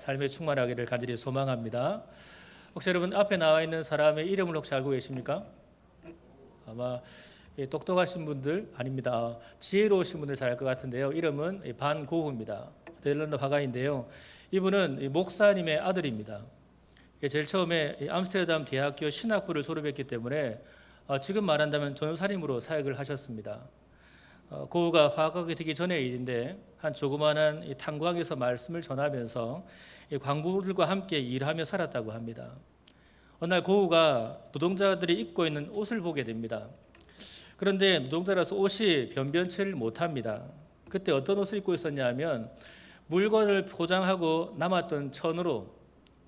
삶에 충만하기를 간절히 소망합니다. 혹시 여러분 앞에 나와 있는 사람의 이름을 혹시 알고 계십니까? 아마 똑똑하신 분들 아닙니다. 지혜로우신 분들 잘 알 것 같은데요. 이름은 반고흐입니다. 네덜란드 화가인데요. 이분은 목사님의 아들입니다. 제일 처음에 암스테르담 대학교 신학부를 졸업했기 때문에 지금 말한다면 전사님으로 사역을 하셨습니다. 고흐가 화가가 되기 전의 일인데 한 조그마한 탄광에서 말씀을 전하면서 광부들과 함께 일하며 살았다고 합니다. 어느 날 고흐가 노동자들이 입고 있는 옷을 보게 됩니다. 그런데 노동자라서 옷이 변변치를 못합니다. 그때 어떤 옷을 입고 있었냐 하면 물건을 포장하고 남았던 천으로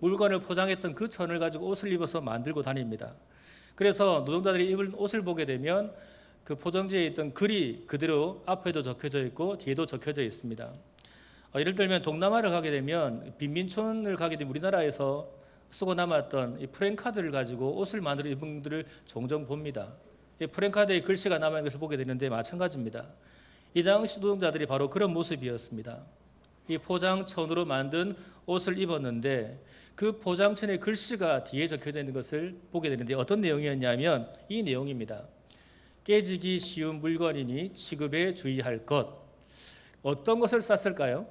물건을 포장했던 그 천을 가지고 옷을 입어서 만들고 다닙니다. 그래서 노동자들이 입은 옷을 보게 되면 그 포장지에 있던 글이 그대로 앞에도 적혀져 있고 뒤에도 적혀져 있습니다. 예를 들면 동남아를 가게 되면 빈민촌을 가게 되면 우리나라에서 쓰고 남았던 이 프랭카드를 가지고 옷을 만들어 입은 분들을 종종 봅니다. 이 프랭카드에 글씨가 남아있는 것을 보게 되는데 마찬가지입니다. 이 당시 노동자들이 바로 그런 모습이었습니다. 이 포장천으로 만든 옷을 입었는데 그 포장천에 글씨가 뒤에 적혀져 있는 것을 보게 되는데 어떤 내용이었냐면 이 내용입니다. 깨지기 쉬운 물건이니 취급에 주의할 것. 어떤 것을 쌌을까요?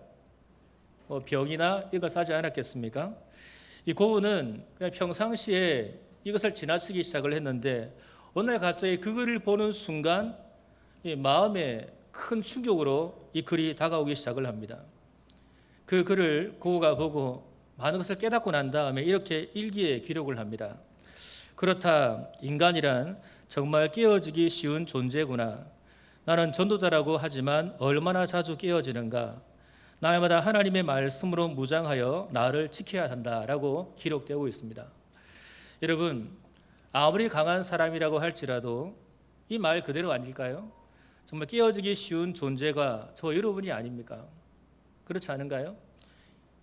병이나 이걸 싸지 않았겠습니까? 이 고흐는 그냥 평상시에 이것을 지나치기 시작을 했는데 어느 날 갑자기 그 글을 보는 순간 마음에 큰 충격으로 이 글이 다가오기 시작을 합니다. 그 글을 고흐가 보고 많은 것을 깨닫고 난 다음에 이렇게 일기에 기록을 합니다. 그렇다, 인간이란 정말 깨어지기 쉬운 존재구나. 나는 전도자라고 하지만 얼마나 자주 깨어지는가. 날마다 하나님의 말씀으로 무장하여 나를 지켜야 한다라고 기록되고 있습니다. 여러분, 아무리 강한 사람이라고 할지라도 이 말 그대로 아닐까요? 정말 깨어지기 쉬운 존재가 저 여러분이 아닙니까? 그렇지 않은가요?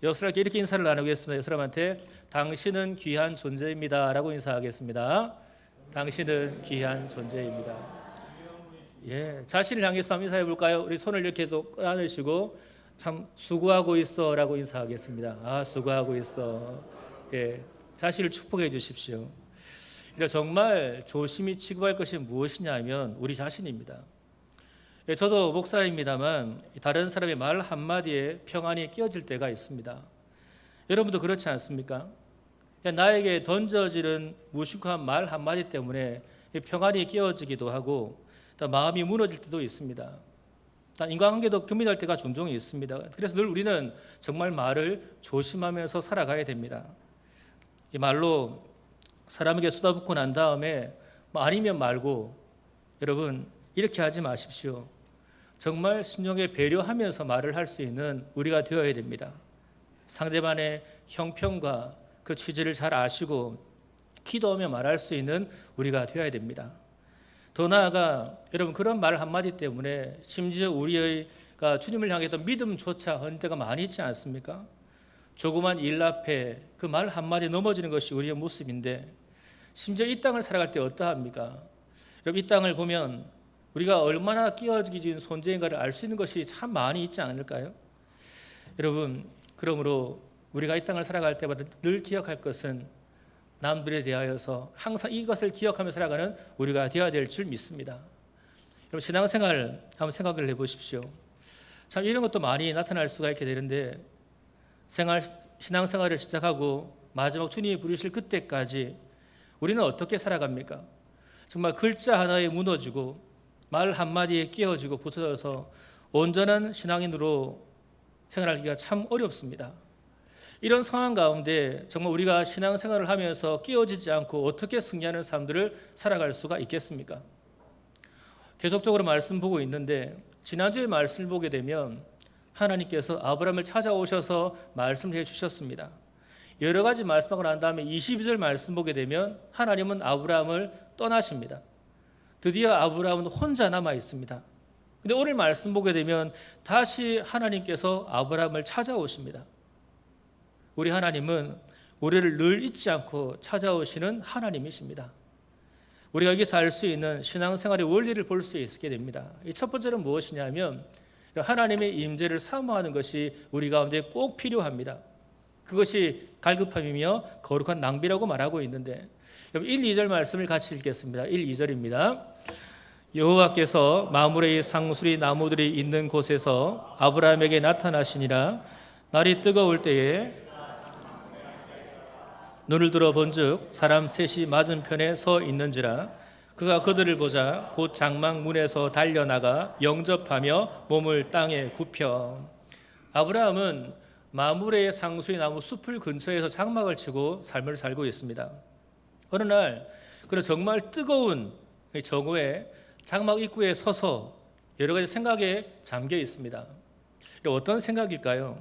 여러분께 이렇게 인사를 나누겠습니다. 여러분한테 당신은 귀한 존재입니다 라고 인사하겠습니다. 당신은 귀한 존재입니다. 자신을 향해서 한번 인사해 볼까요? 우리 손을 이렇게 끌어안으시고 참 수고하고 있어 라고 인사하겠습니다. 수고하고 있어. 자신을 축복해 주십시오. 정말 조심히 취급할 것이 무엇이냐면 우리 자신입니다. 저도 목사입니다만 다른 사람의 말 한마디에 평안이 끼어질 때가 있습니다. 여러분도 그렇지 않습니까? 나에게 던져지는 무식한 말 한마디 때문에 평안이 끼어지기도 하고 마음이 무너질 때도 있습니다. 인간관계도 금이날 때가 종종 있습니다. 그래서 늘 우리는 정말 말을 조심하면서 살아가야 됩니다. 이 말로 사람에게 쏟아붓고 난 다음에 아니면 말고 여러분 이렇게 하지 마십시오. 정말 신중하게 배려하면서 말을 할 수 있는 우리가 되어야 됩니다. 상대방의 형편과 그 취지를 잘 아시고 기도하며 말할 수 있는 우리가 되어야 됩니다. 더 나아가 여러분 그런 말 한마디 때문에 심지어 우리가 주님을 향했던 믿음조차 헌 때가 많이 있지 않습니까? 조그만 일 앞에 그 말 한마디 넘어지는 것이 우리의 모습인데 심지어 이 땅을 살아갈 때 어떠합니까? 여러분 이 땅을 보면 우리가 얼마나 끼어지기 존재인가를 알 수 있는 것이 참 많이 있지 않을까요? 여러분 그러므로 우리가 이 땅을 살아갈 때마다 늘 기억할 것은 남들에 대하여서 항상 이것을 기억하며 살아가는 우리가 되어야 될 줄 믿습니다. 여러분 신앙생활 한번 생각을 해보십시오. 참 이런 것도 많이 나타날 수가 있게 되는데 신앙생활을 시작하고 마지막 주님이 부르실 그때까지 우리는 어떻게 살아갑니까? 정말 글자 하나에 무너지고 말 한마디에 끼어지고 부서져서 온전한 신앙인으로 생활하기가 참 어렵습니다. 이런 상황 가운데 정말 우리가 신앙생활을 하면서 끼어지지 않고 어떻게 승리하는 삶들을 살아갈 수가 있겠습니까? 계속적으로 말씀 보고 있는데 지난주에 말씀을 보게 되면 하나님께서 아브라함을 찾아오셔서 말씀을 해주셨습니다. 여러 가지 말씀하고 난 다음에 22절 말씀 보게 되면 하나님은 아브라함을 떠나십니다. 드디어 아브라함은 혼자 남아 있습니다. 근데 오늘 말씀 보게 되면 다시 하나님께서 아브라함을 찾아오십니다. 우리 하나님은 우리를 늘 잊지 않고 찾아오시는 하나님이십니다. 우리가 여기서 알 수 있는 신앙생활의 원리를 볼 수 있게 됩니다. 이 첫 번째는 무엇이냐면 하나님의 임재를 사모하는 것이 우리 가운데 꼭 필요합니다. 그것이 갈급함이며 거룩한 낭비라고 말하고 있는데, 1, 2절 말씀을 같이 읽겠습니다. 1, 2절입니다. 여호와께서 마므레의 상수리 나무들이 있는 곳에서 아브라함에게 나타나시니라. 날이 뜨거울 때에 눈을 들어 본즉 사람 셋이 맞은편에 서 있는지라. 그가 그들을 보자 곧 장막 문에서 달려나가 영접하며 몸을 땅에 굽혀. 아브라함은 마므레의 상수리 나무 숲을 근처에서 장막을 치고 삶을 살고 있습니다. 어느 날 그는 정말 뜨거운 정오에 장막 입구에 서서 여러 가지 생각에 잠겨 있습니다. 어떤 생각일까요?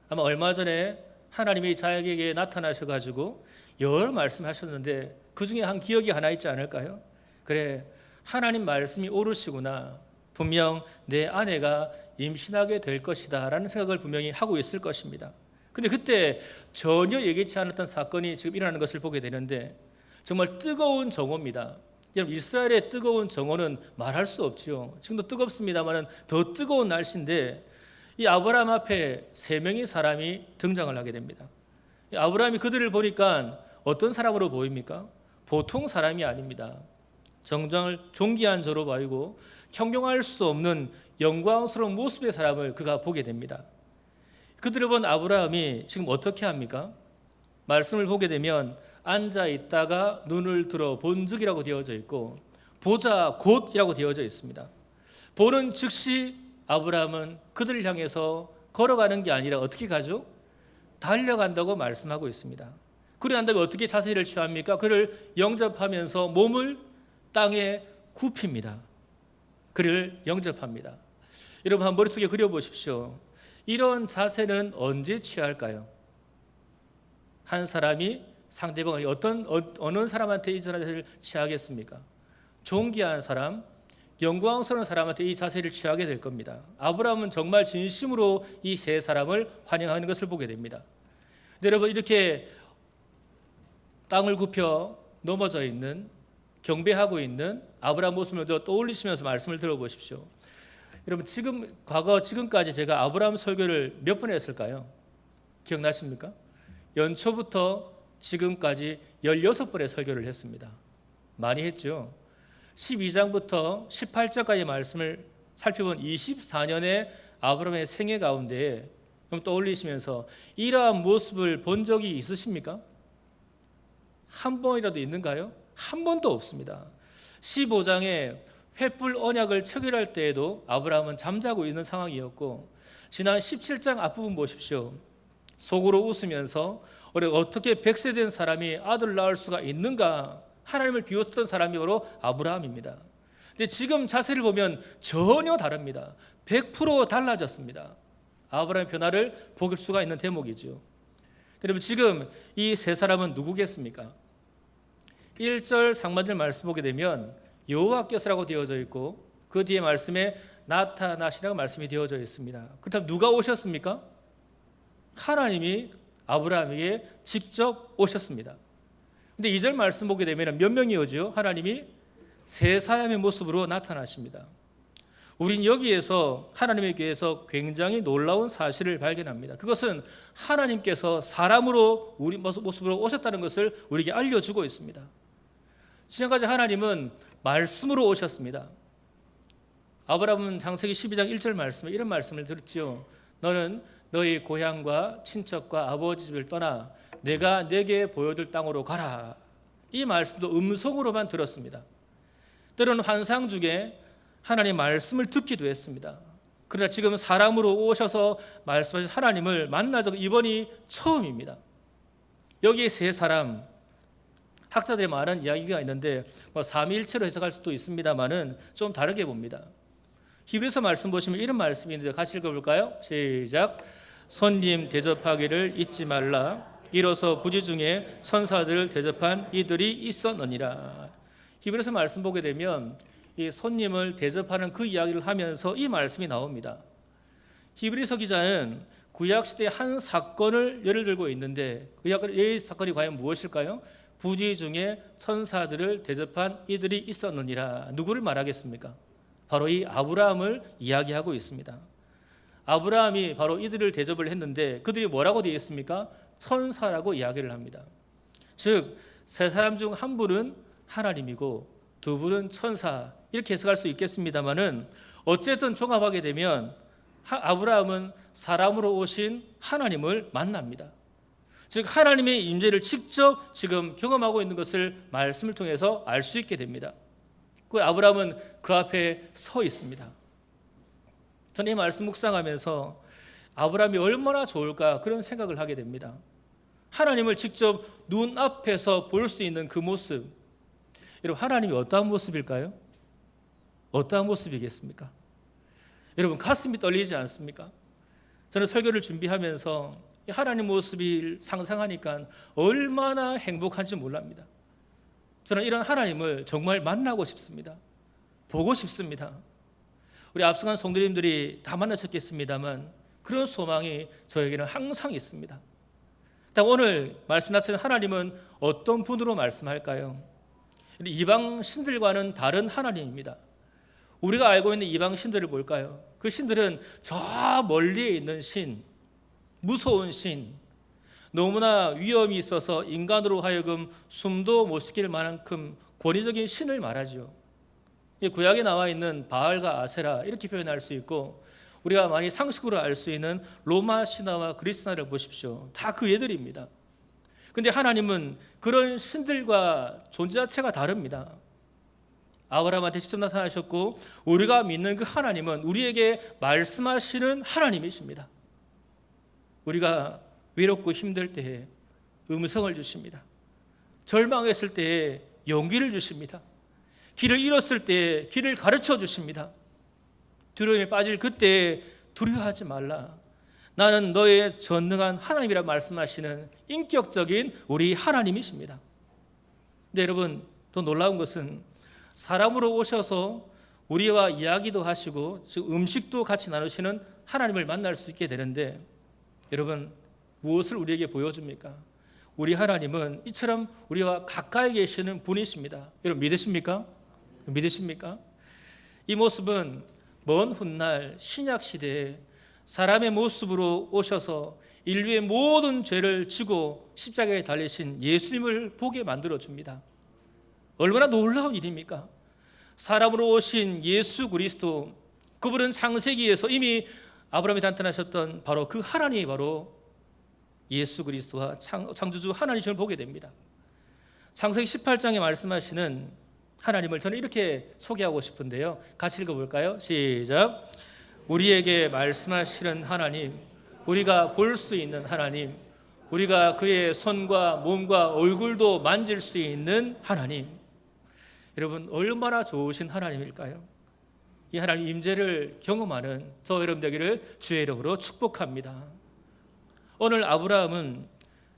아마 얼마 전에 하나님이 자기에게 나타나셔가지고 여러 말씀하셨는데 그 중에 한 기억이 하나 있지 않을까요? 그래, 하나님 말씀이 옳으시구나. 분명 내 아내가 임신하게 될 것이다 라는 생각을 분명히 하고 있을 것입니다. 근데 그때 전혀 예기치 않았던 사건이 지금 일어나는 것을 보게 되는데 정말 뜨거운 정오입니다. 여러분, 이스라엘의 뜨거운 정오는 말할 수 없지요. 지금도 뜨겁습니다만 더 뜨거운 날씨인데 이 아브라함 앞에 3명의 사람이 등장을 하게 됩니다. 아브라함이 그들을 보니까 어떤 사람으로 보입니까? 보통 사람이 아닙니다. 정말 존귀한 저로 보이고 형용할 수 없는 영광스러운 모습의 사람을 그가 보게 됩니다. 그들을 본 아브라함이 지금 어떻게 합니까? 말씀을 보게 되면 앉아 있다가 눈을 들어 본즉이라고 되어져 있고 보자 곧이라고 되어져 있습니다. 보는 즉시 아브라함은 그들을 향해서 걸어가는 게 아니라 어떻게 가죠? 달려간다고 말씀하고 있습니다. 그래 난 다음에 어떻게 자세를 취합니까? 그를 영접하면서 몸을 땅에 굽힙니다. 그를 영접합니다. 여러분 한번 머릿속에 그려보십시오. 이런 자세는 언제 취할까요? 한 사람이 상대방을 어느 사람한테 이 자세를 취하겠습니까? 존귀한 사람, 영광스러운 사람한테 이 자세를 취하게 될 겁니다. 아브라함은 정말 진심으로 이 세 사람을 환영하는 것을 보게 됩니다. 여러분 이렇게 땅을 굽혀 넘어져 있는 경배하고 있는 아브라함 모습을 떠올리시면서 말씀을 들어보십시오. 여러분 지금까지 제가 아브라함 설교를 몇 번 했을까요? 기억나십니까? 연초부터 지금까지 16번의 설교를 했습니다. 많이 했죠. 12장부터 18장까지 말씀을 살펴본 24년의 아브라함의 생애 가운데 떠올리시면서 이러한 모습을 본 적이 있으십니까? 한 번이라도 있는가요? 한 번도 없습니다. 15장에 횃불 언약을 체결할 때에도 아브라함은 잠자고 있는 상황이었고 지난 17장 앞부분 보십시오. 속으로 웃으면서 어떻게 100세 된 사람이 아들을 낳을 수가 있는가 하나님을 비웃었던 사람이 바로 아브라함입니다. 근데 지금 자세를 보면 전혀 다릅니다. 100% 달라졌습니다. 아브라함의 변화를 볼 수가 있는 대목이죠. 여러분 지금 이 세 사람은 누구겠습니까? 1절 상반절 말씀 보게 되면 여호와께서라고 되어져 있고 그 뒤에 말씀에 나타나시라고 말씀이 되어져 있습니다. 그렇다면 누가 오셨습니까? 하나님이 아브라함에게 직접 오셨습니다. 근데 2절 말씀 보게 되면 몇 명이 오죠? 하나님이 세 사람의 모습으로 나타나십니다. 우린 여기에서 하나님에게서 굉장히 놀라운 사실을 발견합니다. 그것은 하나님께서 사람으로 우리 모습으로 오셨다는 것을 우리에게 알려주고 있습니다. 지금까지 하나님은 말씀으로 오셨습니다. 아브라함은 창세기 12장 1절 말씀에 이런 말씀을 들었지요. 너는 너희 고향과 친척과 아버지 집을 떠나 내가 내게 보여줄 땅으로 가라. 이 말씀도 음성으로만 들었습니다. 때로는 환상 중에 하나님 말씀을 듣기도 했습니다. 그러나 지금 사람으로 오셔서 말씀하신 하나님을 만나 적 이번이 처음입니다. 여기 세 사람 학자들의 많은 이야기가 있는데 삼위일체로 해석할 수도 있습니다만은 좀 다르게 봅니다. 히브리서 말씀 보시면 이런 말씀이 있는데 같이 읽어볼까요? 시작. 손님 대접하기를 잊지 말라. 이로써 부지 중에 천사들을 대접한 이들이 있었느니라. 히브리서 말씀 보게 되면 이 손님을 대접하는 그 이야기를 하면서 이 말씀이 나옵니다. 히브리서 기자는 구약시대의 한 사건을 예를 들고 있는데 이 사건이 과연 무엇일까요? 부지 중에 천사들을 대접한 이들이 있었느니라. 누구를 말하겠습니까? 바로 이 아브라함을 이야기하고 있습니다. 아브라함이 바로 이들을 대접을 했는데 그들이 뭐라고 되어 있습니까? 천사라고 이야기를 합니다. 즉 세 사람 중 한 분은 하나님이고 두 분은 천사, 이렇게 해석할 수 있겠습니다만은 어쨌든 종합하게 되면 아브라함은 사람으로 오신 하나님을 만납니다. 즉 하나님의 임재를 직접 지금 경험하고 있는 것을 말씀을 통해서 알 수 있게 됩니다. 그 아브라함은 그 앞에 서 있습니다. 저는 이 말씀 묵상하면서 아브라함이 얼마나 좋을까 그런 생각을 하게 됩니다. 하나님을 직접 눈앞에서 볼 수 있는 그 모습, 여러분 하나님이 어떠한 모습일까요? 어떠한 모습이겠습니까? 여러분 가슴이 떨리지 않습니까? 저는 설교를 준비하면서 하나님 모습을 상상하니까 얼마나 행복한지 몰랍니다. 저는 이런 하나님을 정말 만나고 싶습니다. 보고 싶습니다. 우리 앞서간 성도님들이 다 만나셨겠습니다만 그런 소망이 저에게는 항상 있습니다. 오늘 말씀하신 하나님은 어떤 분으로 말씀할까요? 이방 신들과는 다른 하나님입니다. 우리가 알고 있는 이방 신들을 볼까요? 그 신들은 저 멀리에 있는 신, 무서운 신, 너무나 위험이 있어서 인간으로 하여금 숨도 못 쉬길 만큼 권위적인 신을 말하죠. 구약에 나와 있는 바알과 아세라 이렇게 표현할 수 있고, 우리가 많이 상식으로 알 수 있는 로마 신화와 그리스 신화를 보십시오. 다 그 애들입니다. 근데 하나님은 그런 신들과 존재 자체가 다릅니다. 아브라함한테 직접 나타나셨고 우리가 믿는 그 하나님은 우리에게 말씀하시는 하나님이십니다. 우리가 외롭고 힘들 때에 음성을 주십니다. 절망했을 때에 용기를 주십니다. 길을 잃었을 때에 길을 가르쳐 주십니다. 두려움에 빠질 그때 두려워하지 말라. 나는 너의 전능한 하나님이라 말씀하시는 인격적인 우리 하나님이십니다. 근데 여러분 더 놀라운 것은 사람으로 오셔서 우리와 이야기도 하시고 음식도 같이 나누시는 하나님을 만날 수 있게 되는데, 여러분 무엇을 우리에게 보여줍니까? 우리 하나님은 이처럼 우리와 가까이 계시는 분이십니다. 여러분 믿으십니까? 믿으십니까? 이 모습은 먼 훗날 신약 시대에 사람의 모습으로 오셔서 인류의 모든 죄를 지고 십자가에 달리신 예수님을 보게 만들어줍니다. 얼마나 놀라운 일입니까? 사람으로 오신 예수 그리스도, 그분은 창세기에서 이미 아브라함이 나타나셨던 바로 그 하나님이 바로 예수 그리스도와 창조주 하나님을 보게 됩니다. 창세기 18장에 말씀하시는 하나님을 저는 이렇게 소개하고 싶은데요. 같이 읽어볼까요? 시작. 우리에게 말씀하시는 하나님, 우리가 볼 수 있는 하나님, 우리가 그의 손과 몸과 얼굴도 만질 수 있는 하나님. 여러분 얼마나 좋으신 하나님일까요? 이 하나님 임재를 경험하는 저 여러분 되기를 주의 이름으로 축복합니다. 오늘 아브라함은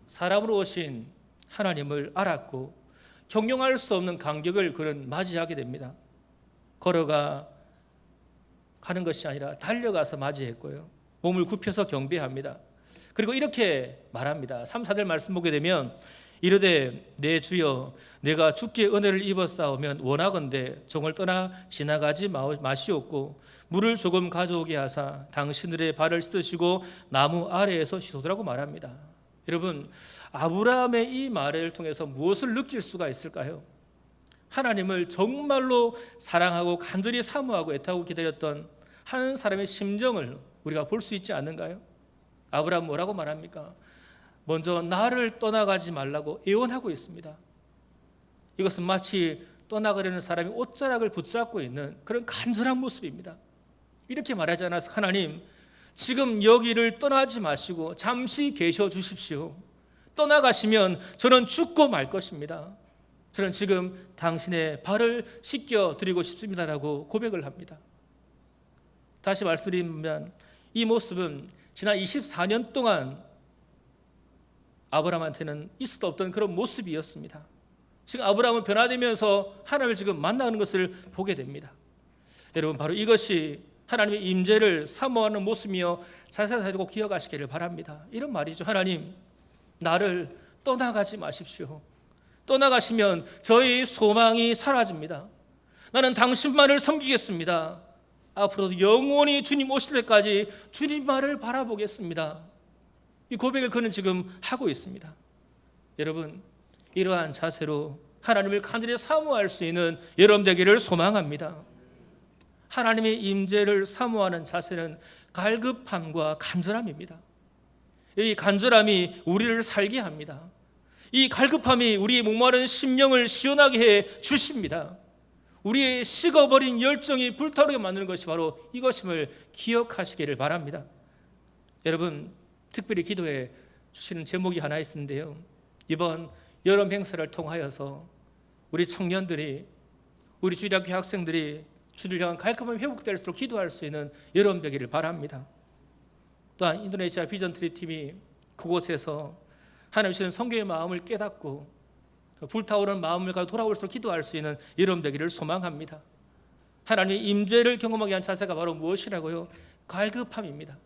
사람으로 오신 하나님을 알았고 형용할 수 없는 감격을 그는 맞이하게 됩니다. 걸어가 가는 것이 아니라 달려가서 맞이했고요. 몸을 굽혀서 경배합니다. 그리고 이렇게 말합니다. 3, 4절 말씀 보게 되면 이르되 내 주여 내가 주께 은혜를 입었사오면 원하건대 종을 떠나 지나가지 마시옵고 물을 조금 가져오게 하사 당신들의 발을 씻으시고 나무 아래에서 씻으라고 말합니다. 여러분 아브라함의 이 말을 통해서 무엇을 느낄 수가 있을까요? 하나님을 정말로 사랑하고 간절히 사모하고 애타고 기다렸던 한 사람의 심정을 우리가 볼 수 있지 않는가요? 아브라함 뭐라고 말합니까? 먼저 나를 떠나가지 말라고 애원하고 있습니다. 이것은 마치 떠나가려는 사람이 옷자락을 붙잡고 있는 그런 간절한 모습입니다. 이렇게 말하지 않아서 하나님 지금 여기를 떠나지 마시고 잠시 계셔 주십시오. 떠나가시면 저는 죽고 말 것입니다. 저는 지금 당신의 발을 씻겨 드리고 싶습니다라고 고백을 합니다. 다시 말씀드리면 이 모습은 지난 24년 동안 아브라함한테는 있을 수 없던 그런 모습이었습니다. 지금 아브라함은 변화되면서 하나님을 지금 만나는 것을 보게 됩니다. 여러분 바로 이것이 하나님의 임재를 사모하는 모습이며 자세히 꼭 기억하시기를 바랍니다. 이런 말이죠. 하나님 나를 떠나가지 마십시오. 떠나가시면 저희 소망이 사라집니다. 나는 당신만을 섬기겠습니다. 앞으로도 영원히 주님 오실 때까지 주님만을 바라보겠습니다. 이 고백을 그는 지금 하고 있습니다. 여러분, 이러한 자세로 하나님을 간절히 사모할 수 있는 여러분 되기를 소망합니다. 하나님의 임재를 사모하는 자세는 갈급함과 간절함입니다. 이 간절함이 우리를 살게 합니다. 이 갈급함이 우리의 목마른 심령을 시원하게 해 주십니다. 우리의 식어버린 열정이 불타오르게 만드는 것이 바로 이것임을 기억하시기를 바랍니다. 여러분, 특별히 기도해 주시는 제목이 하나 있는데요, 이번 여름 행사를 통하여서 우리 청년들이, 우리 주일학교 학생들이 주를 향한 갈급함이 회복될 수 있도록 기도할 수 있는 여름 되기를 바랍니다. 또한 인도네시아 비전 트립 팀이 그곳에서 하나님 주시는 성경의 마음을 깨닫고 불타오르는 마음을 가지고 돌아올 수 있도록 기도할 수 있는 여름 되기를 소망합니다. 하나님의 임재를 경험하게 한 자세가 바로 무엇이라고요? 갈급함입니다.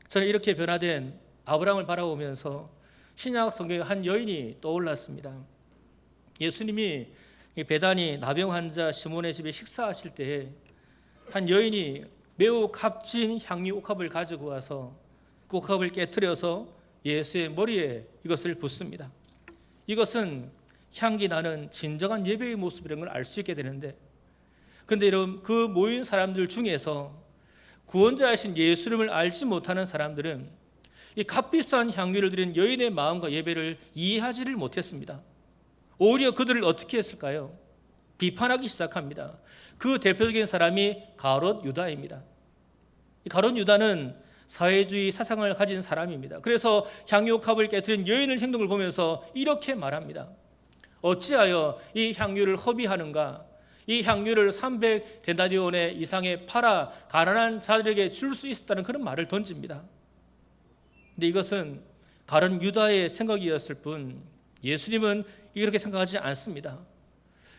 저는 이렇게 변화된 아브라함을 바라보면서 신약 성경의 한 여인이 떠올랐습니다. 예수님이 베다니 나병 환자 시몬의 집에 식사하실 때에 한 여인이 매우 값진 향유 옥합을 가지고 와서 그 옥합을 깨트려서 예수의 머리에 이것을 붓습니다. 이것은 향기 나는 진정한 예배의 모습이라는 걸 알 수 있게 되는데, 그런데 여러분, 그 모인 사람들 중에서 구원자이신 예수님을 알지 못하는 사람들은 이 값비싼 향유를 드린 여인의 마음과 예배를 이해하지를 못했습니다. 오히려 그들을 어떻게 했을까요? 비판하기 시작합니다. 그 대표적인 사람이 가롯 유다입니다. 이 가롯 유다는 사회주의 사상을 가진 사람입니다. 그래서 향유옥합을 깨뜨린 여인의 행동을 보면서 이렇게 말합니다. 어찌하여 이 향유를 허비하는가? 이 향유를 300데나리온의 이상에 팔아 가난한 자들에게 줄 수 있었다는 그런 말을 던집니다. 근데 이것은 가롯 유다의 생각이었을 뿐 예수님은 이렇게 생각하지 않습니다.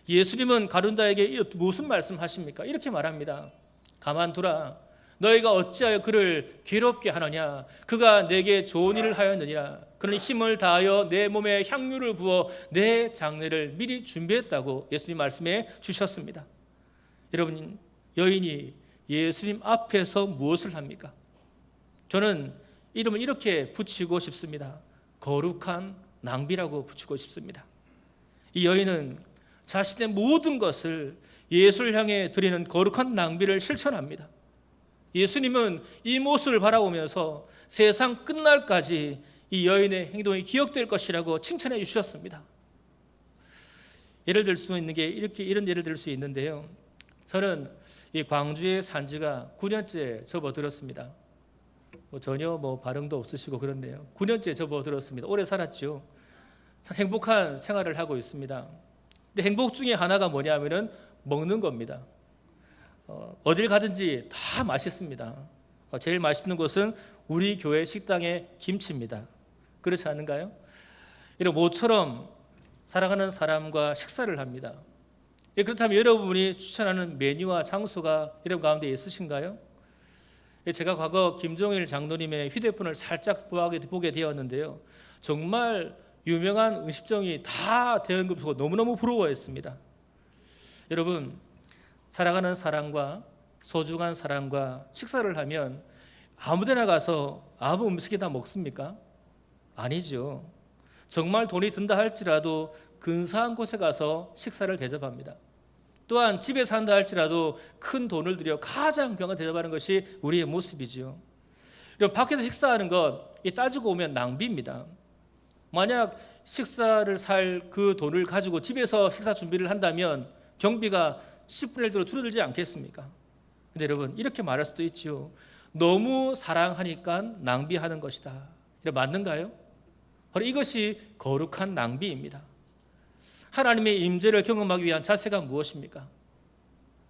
예수님은 가롯 유다에게 무슨 말씀하십니까? 이렇게 말합니다. 가만두라. 너희가 어찌하여 그를 괴롭게 하느냐? 그가 내게 좋은 일을 하였느니라. 그는 힘을 다하여 내 몸에 향유를 부어 내 장례를 미리 준비했다고 예수님 말씀해 주셨습니다. 여러분, 여인이 예수님 앞에서 무엇을 합니까? 저는 이름을 이렇게 붙이고 싶습니다. 거룩한 낭비라고 붙이고 싶습니다. 이 여인은 자신의 모든 것을 예수를 향해 드리는 거룩한 낭비를 실천합니다. 예수님은 이 모습을 바라보면서 세상 끝날까지 이 여인의 행동이 기억될 것이라고 칭찬해 주셨습니다. 예를 들 수 있는 게 이런 예를 들 수 있는데요. 저는 이 광주에 산 지가 9년째 접어들었습니다. 전혀 반응도 없으시고 그런데요. 9년째 접어들었습니다. 오래 살았죠. 참 행복한 생활을 하고 있습니다. 근데 행복 중에 하나가 뭐냐면은 먹는 겁니다. 어딜 가든지 다 맛있습니다. 제일 맛있는 곳은 우리 교회 식당의 김치입니다. 그렇지 않은가요? 이런 모처럼 사랑하는 사람과 식사를 합니다. 그렇다면 여러분이 추천하는 메뉴와 장소가 여러분 가운데 있으신가요? 제가 과거 김종일 장로님의 휴대폰을 살짝 보게 되었는데요, 정말 유명한 음식점이 다 되는 것을 너무너무 부러워했습니다. 여러분, 사랑하는 사람과 소중한 사람과 식사를 하면 아무데나 가서 아무 음식이 다 먹습니까? 아니죠. 정말 돈이 든다 할지라도 근사한 곳에 가서 식사를 대접합니다. 또한 집에 산다 할지라도 큰 돈을 들여 가장 병을 대접하는 것이 우리의 모습이지요. 이런 밖에서 식사하는 것 따지고 보면 낭비입니다. 만약 식사를 살 그 돈을 가지고 집에서 식사 준비를 한다면 경비가 10분의 1로 줄어들지 않겠습니까? 근데 여러분, 이렇게 말할 수도 있죠. 너무 사랑하니까 낭비하는 것이다. 맞는가요? 바로 이것이 거룩한 낭비입니다. 하나님의 임재를 경험하기 위한 자세가 무엇입니까?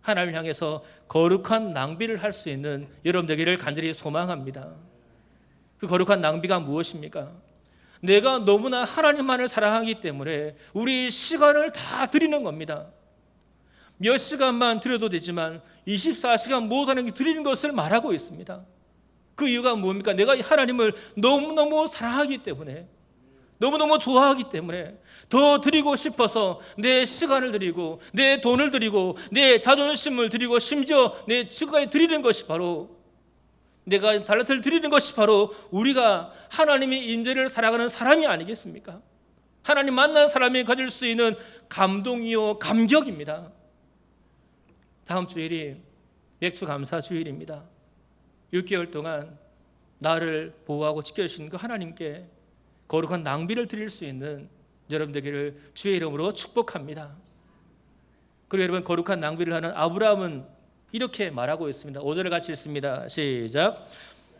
하나님을 향해서 거룩한 낭비를 할 수 있는 여러분 되기를 간절히 소망합니다. 그 거룩한 낭비가 무엇입니까? 내가 너무나 하나님만을 사랑하기 때문에 우리 시간을 다 드리는 겁니다. 몇 시간만 드려도 되지만 24시간 못하는 게 드리는 것을 말하고 있습니다. 그 이유가 뭡니까? 내가 하나님을 너무너무 사랑하기 때문에, 너무너무 좋아하기 때문에 더 드리고 싶어서 내 시간을 드리고 내 돈을 드리고 내 자존심을 드리고 심지어 내 지구까지 드리는 것이 바로 내가 달란트를 드리는 것이 바로 우리가 하나님의 임재를 살아가는 사람이 아니겠습니까? 하나님 만난 사람이 가질 수 있는 감동이요 감격입니다. 다음 주일이 맥주 감사 주일입니다. 6개월 동안 나를 보호하고 지켜주신 그 하나님께 거룩한 낭비를 드릴 수 있는 여러분 되기를 주의 이름으로 축복합니다. 그리고 여러분, 거룩한 낭비를 하는 아브라함은 이렇게 말하고 있습니다. 5절을 같이 읽습니다. 시작.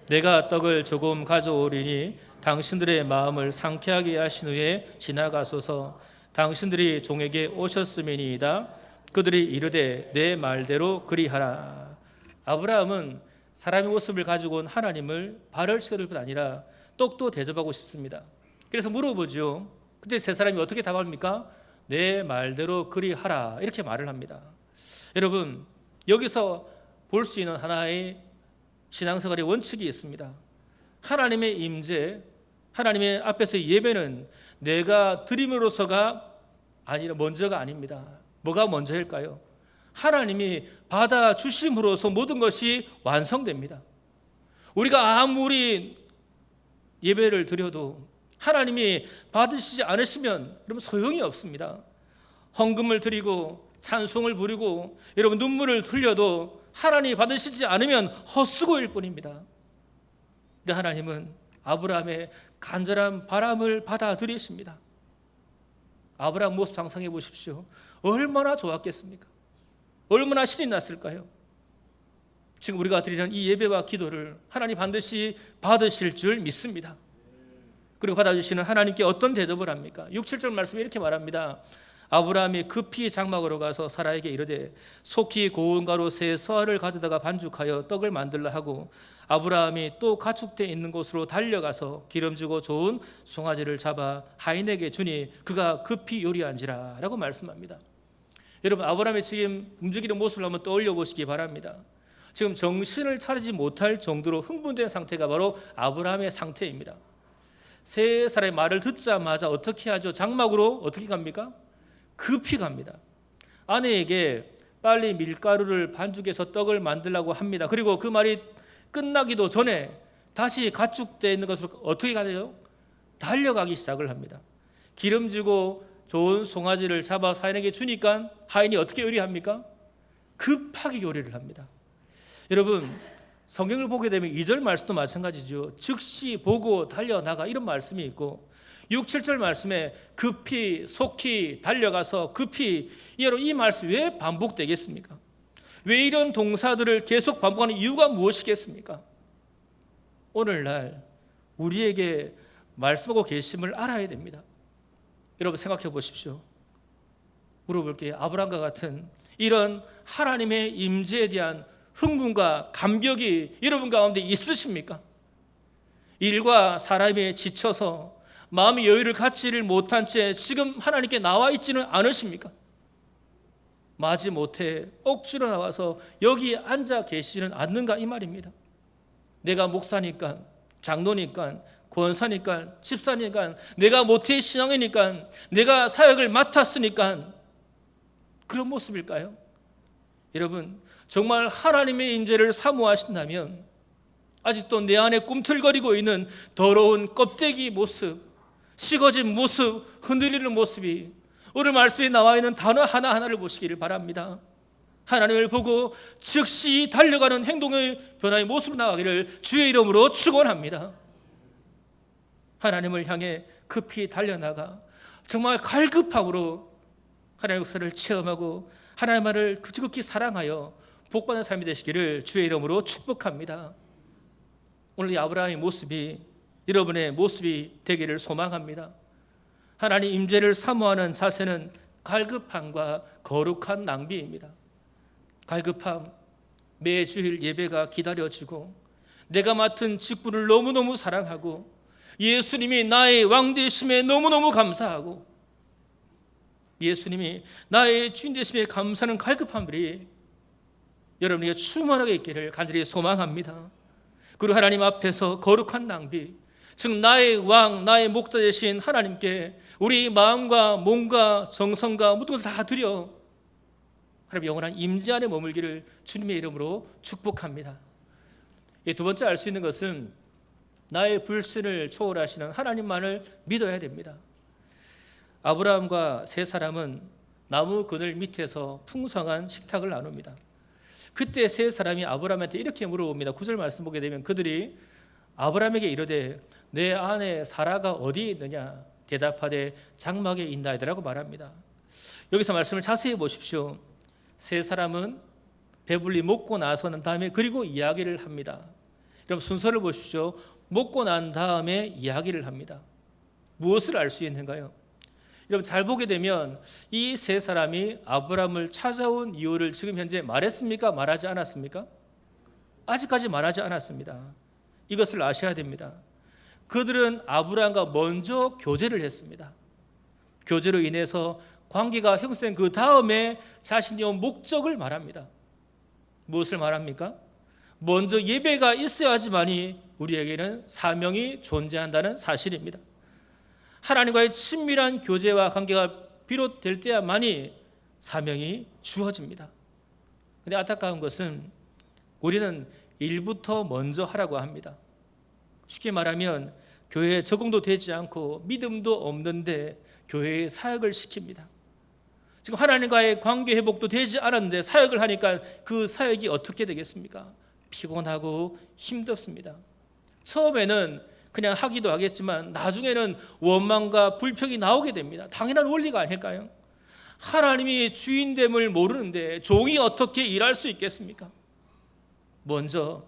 내가 떡을 조금 가져오리니 당신들의 마음을 상쾌하게 하신 후에 지나가소서. 당신들이 종에게 오셨음이니이다. 그들이 이르되 내 말대로 그리하라. 아브라함은 사람의 모습을 가지고 온 하나님을 발을 씻을 뿐 아니라 떡도 대접하고 싶습니다. 그래서 물어보죠. 그때 세 사람이 어떻게 답합니까? 내 말대로 그리하라, 이렇게 말을 합니다. 여러분, 여기서 볼 수 있는 하나의 신앙생활의 원칙이 있습니다. 하나님의 임재, 하나님의 앞에서의 예배는 내가 드림으로서가 아니라 먼저가 아닙니다. 뭐가 먼저일까요? 하나님이 받아주심으로써 모든 것이 완성됩니다. 우리가 아무리 예배를 드려도 하나님이 받으시지 않으시면 여러분 소용이 없습니다. 헌금을 드리고 찬송을 부리고 여러분 눈물을 흘려도 하나님이 받으시지 않으면 헛수고일 뿐입니다. 근데 하나님은 아브라함의 간절한 바람을 받아들이십니다. 아브라함 모습 상상해 보십시오. 얼마나 좋았겠습니까? 얼마나 신이 났을까요? 지금 우리가 드리는 이 예배와 기도를 하나님 반드시 받으실 줄 믿습니다. 그리고 받아주시는 하나님께 어떤 대접을 합니까? 6, 7절 말씀에 이렇게 말합니다. 아브라함이 급히 장막으로 가서 사라에게 이르되 속히 고운 가루 세 서알을 가져다가 반죽하여 떡을 만들라 하고, 아브라함이 또 가축대 있는 곳으로 달려가서 기름지고 좋은 송아지를 잡아 하인에게 주니 그가 급히 요리한지라 라고 말씀합니다. 여러분, 아브라함의 지금 움직이는 모습을 한번 떠올려 보시기 바랍니다. 지금 정신을 차리지 못할 정도로 흥분된 상태가 바로 아브라함의 상태입니다. 세 사람의 말을 듣자마자 어떻게 하죠? 장막으로 어떻게 갑니까? 급히 갑니다. 아내에게 빨리 밀가루를 반죽해서 떡을 만들라고 합니다. 그리고 그 말이 끝나기도 전에 다시 가축되어 있는 것으로 어떻게 가요? 달려가기 시작을 합니다. 기름지고 좋은 송아지를 잡아 하인에게 주니까 하인이 어떻게 요리합니까? 급하게 요리를 합니다. 여러분, 성경을 보게 되면 2절 말씀도 마찬가지죠. 즉시 보고 달려나가, 이런 말씀이 있고 6, 7절 말씀에 급히 속히 달려가서 급히, 여러분 이 말씀 왜 반복되겠습니까? 왜 이런 동사들을 계속 반복하는 이유가 무엇이겠습니까? 오늘날 우리에게 말씀하고 계심을 알아야 됩니다. 여러분 생각해 보십시오. 물어볼게요. 아브라함과 같은 이런 하나님의 임재에 대한 흥분과 감격이 여러분 가운데 있으십니까? 일과 사람에 지쳐서 마음의 여유를 갖지를 못한 채 지금 하나님께 나와 있지는 않으십니까? 마지못해 억지로 나와서 여기 앉아 계시지는 않는가, 이 말입니다. 내가 목사니까, 장로니까, 권사니까, 집사니까, 내가 모태 신앙이니까, 내가 사역을 맡았으니까 그런 모습일까요? 여러분, 정말 하나님의 임재를 사모하신다면 아직도 내 안에 꿈틀거리고 있는 더러운 껍데기 모습, 식어진 모습, 흔들리는 모습이 오늘 말씀에 나와 있는 단어 하나하나를 보시기를 바랍니다. 하나님을 보고 즉시 달려가는 행동의 변화의 모습으로 나가기를 주의 이름으로 축원합니다. 하나님을 향해 급히 달려나가 정말 갈급함으로 하나님의 역사를 체험하고 하나님을 지극히 사랑하여 복받는 삶이 되시기를 주의 이름으로 축복합니다. 오늘 이 아브라함의 모습이 여러분의 모습이 되기를 소망합니다. 하나님 임재를 사모하는 자세는 갈급함과 거룩한 낭비입니다. 갈급함, 매주일 예배가 기다려지고 내가 맡은 직분을 너무너무 사랑하고 예수님이 나의 왕 되심에 너무너무 감사하고 예수님이 나의 주인 되심에 감사하는 갈급함들이 여러분에게 충만하게 있기를 간절히 소망합니다. 그리고 하나님 앞에서 거룩한 낭비, 즉 나의 왕, 나의 목자 되신 하나님께 우리 마음과 몸과 정성과 모든 걸 다 드려 하나님 영원한 임재 안에 머물기를 주님의 이름으로 축복합니다. 두 번째 알 수 있는 것은 나의 불신을 초월하시는 하나님만을 믿어야 됩니다. 아브라함과 세 사람은 나무 그늘 밑에서 풍성한 식탁을 나눕니다. 그때 세 사람이 아브라함한테 이렇게 물어봅니다. 9절 말씀 보게 되면 그들이 아브라함에게 이르되 내 아내 사라가 어디 있느냐 대답하되 장막에 있나이다라고 말합니다. 여기서 말씀을 자세히 보십시오. 세 사람은 배불리 먹고 나서는 다음에 그리고 이야기를 합니다. 여러분 순서를 보십시오. 먹고 난 다음에 이야기를 합니다. 무엇을 알 수 있는가요? 여러분 잘 보게 되면 이 세 사람이 아브라함을 찾아온 이유를 지금 현재 말했습니까? 말하지 않았습니까? 아직까지 말하지 않았습니다. 이것을 아셔야 됩니다. 그들은 아브라함과 먼저 교제를 했습니다. 교제로 인해서 관계가 형성된 그 다음에 자신이 온 목적을 말합니다. 무엇을 말합니까? 먼저 예배가 있어야지만이 우리에게는 사명이 존재한다는 사실입니다. 하나님과의 친밀한 교제와 관계가 비롯될 때야만이 사명이 주어집니다. 그런데 안타까운 것은 우리는 일부터 먼저 하라고 합니다. 쉽게 말하면 교회에 적응도 되지 않고 믿음도 없는데 교회에 사역을 시킵니다. 지금 하나님과의 관계 회복도 되지 않았는데 사역을 하니까 그 사역이 어떻게 되겠습니까? 피곤하고 힘들습니다. 처음에는 그냥 하기도 하겠지만 나중에는 원망과 불평이 나오게 됩니다. 당연한 원리가 아닐까요? 하나님이 주인됨을 모르는데 종이 어떻게 일할 수 있겠습니까? 먼저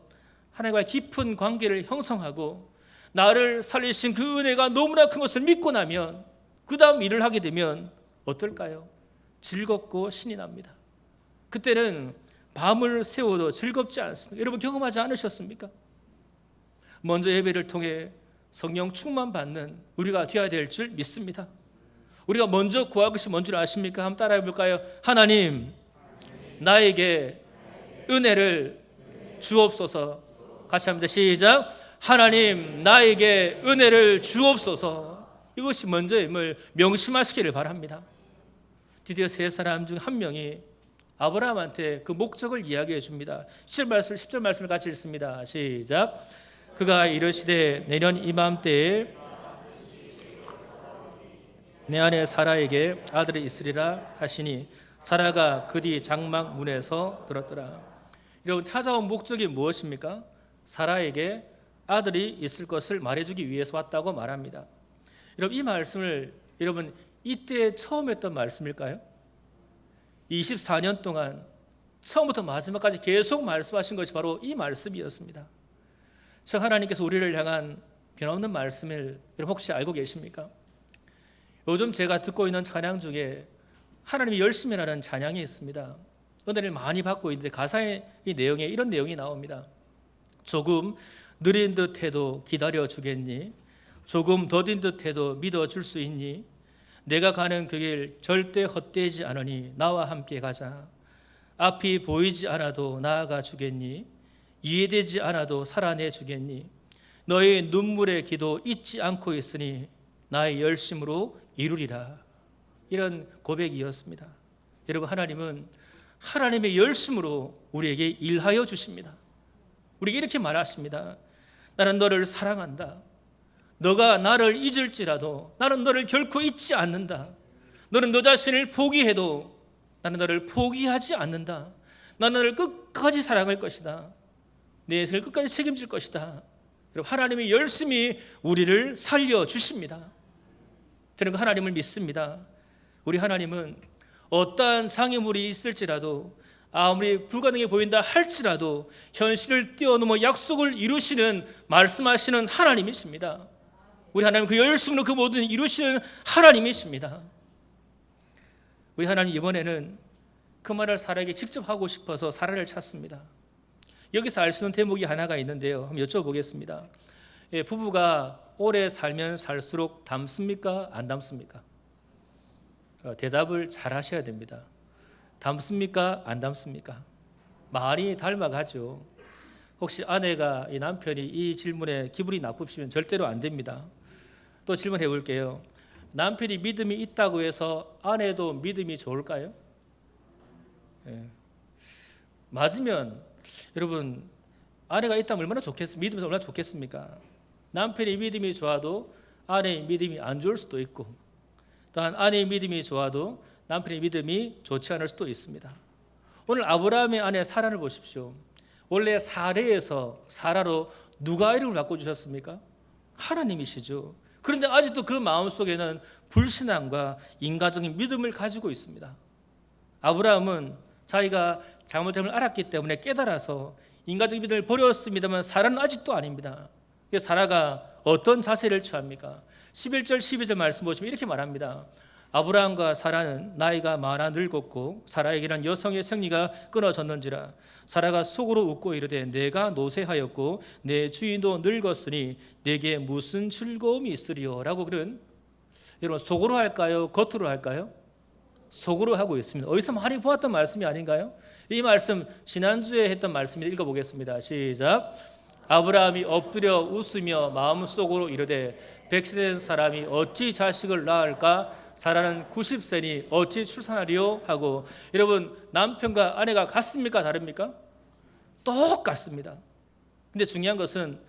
하나님과의 깊은 관계를 형성하고 나를 살리신 그 은혜가 너무나 큰 것을 믿고 나면 그 다음 일을 하게 되면 어떨까요? 즐겁고 신이 납니다. 그때는 밤을 새워도 즐겁지 않습니다. 여러분 경험하지 않으셨습니까? 먼저 예배를 통해 성령 충만 받는 우리가 되어야 될 줄 믿습니다. 우리가 먼저 구할 것이 뭔 줄 아십니까? 한번 따라해 볼까요? 하나님, 나에게 은혜를 주옵소서. 같이 합니다. 시작. 하나님, 나에게 은혜를 주옵소서. 이것이 먼저임을 명심하시기를 바랍니다. 드디어 세 사람 중 한 명이 아브라함한테 그 목적을 이야기해 줍니다. 10절 말씀을 같이 읽습니다. 시작. 그가 이르시되 내년 이맘때에 내 아내 사라에게 아들이 있으리라 하시니 사라가 그 뒤 장막 문에서 들었더라. 여러분 찾아온 목적이 무엇입니까? 사라에게 아들이 있을 것을 말해주기 위해서 왔다고 말합니다. 여러분 이 말씀을 여러분 이때 처음 했던 말씀일까요? 24년 동안 처음부터 마지막까지 계속 말씀하신 것이 바로 이 말씀이었습니다. 저 하나님께서 우리를 향한 변함없는 말씀을 여러분 혹시 알고 계십니까? 요즘 제가 듣고 있는 찬양 중에 하나님이 열심히 하는 찬양이 있습니다. 은혜를 많이 받고 있는데 가사의 이 내용에 이런 내용이 나옵니다. 조금 느린 듯해도 기다려주겠니? 조금 더딘 듯해도 믿어줄 수 있니? 내가 가는 그 길 절대 헛되지 않으니 나와 함께 가자. 앞이 보이지 않아도 나아가 주겠니? 이해되지 않아도 살아내 주겠니? 너의 눈물의 기도 잊지 않고 있으니 나의 열심으로 이루리라. 이런 고백이었습니다. 여러분 하나님은 하나님의 열심으로 우리에게 일하여 주십니다. 우리에게 이렇게 말하십니다. 나는 너를 사랑한다. 너가 나를 잊을지라도 나는 너를 결코 잊지 않는다. 너는 너 자신을 포기해도 나는 너를 포기하지 않는다. 나는 너를 끝까지 사랑할 것이다. 내 인생을 끝까지 책임질 것이다. 여러분 하나님이 열심히 우리를 살려주십니다. 저는 그 하나님을 믿습니다. 우리 하나님은 어떠한 장애물이 있을지라도 아무리 불가능해 보인다 할지라도 현실을 뛰어넘어 약속을 이루시는 말씀하시는 하나님이십니다. 우리 하나님은 그 열심으로 그 모든 이루시는 하나님이십니다. 우리 하나님 이번에는 그 말을 사라에게 직접 하고 싶어서 사라를 찾습니다. 여기서 알 수 있는 대목이 하나가 있는데요. 한번 여쭤보겠습니다. 부부가 오래 살면 살수록 닮습니까? 안 닮습니까? 대답을 잘 하셔야 됩니다. 닮습니까? 안 닮습니까? 많이 닮아가죠. 혹시 아내가 이 남편이 이 질문에 기분이 나쁘시면 절대로 안 됩니다. 또 질문해 볼게요. 남편이 믿음이 있다고 해서 아내도 믿음이 좋을까요? 맞으면 여러분 아내가 있다면 얼마나 좋겠습니까? 믿으면서 얼마나 좋겠습니까? 남편의 믿음이 좋아도 아내의 믿음이 안 좋을 수도 있고, 또한 아내의 믿음이 좋아도 남편의 믿음이 좋지 않을 수도 있습니다. 오늘 아브라함의 아내 사라를 보십시오. 원래 사레에서 사라로 누가 이름을 바꿔주셨습니까? 하나님이시죠. 그런데 아직도 그 마음속에는 불신앙과 인간적인 믿음을 가지고 있습니다. 아브라함은 자기가 잘못됨을 알았기 때문에 깨달아서 인간적인 믿음을 버렸습니다만 사라는 아직도 아닙니다. 사라가 어떤 자세를 취합니까? 11절 12절 말씀 보시면 이렇게 말합니다. 아브라함과 사라는 나이가 많아 늙었고 사라에게는 여성의 생리가 끊어졌는지라. 사라가 속으로 웃고 이르되 내가 노쇠하였고 내 주인도 늙었으니 내게 무슨 즐거움이 있으리요? 라고. 그런, 여러분, 속으로 할까요? 겉으로 할까요? 속으로 하고 있습니다. 어디서 많이 보았던 말씀이 아닌가요? 이 말씀 지난주에 했던 말씀을 읽어보겠습니다. 시작. 아브라함이 엎드려 웃으며 마음속으로 이르되 100세 된 사람이 어찌 자식을 낳을까? 사라는 90세니 어찌 출산하리요? 하고. 여러분, 남편과 아내가 같습니까? 다릅니까? 똑같습니다. 근데 중요한 것은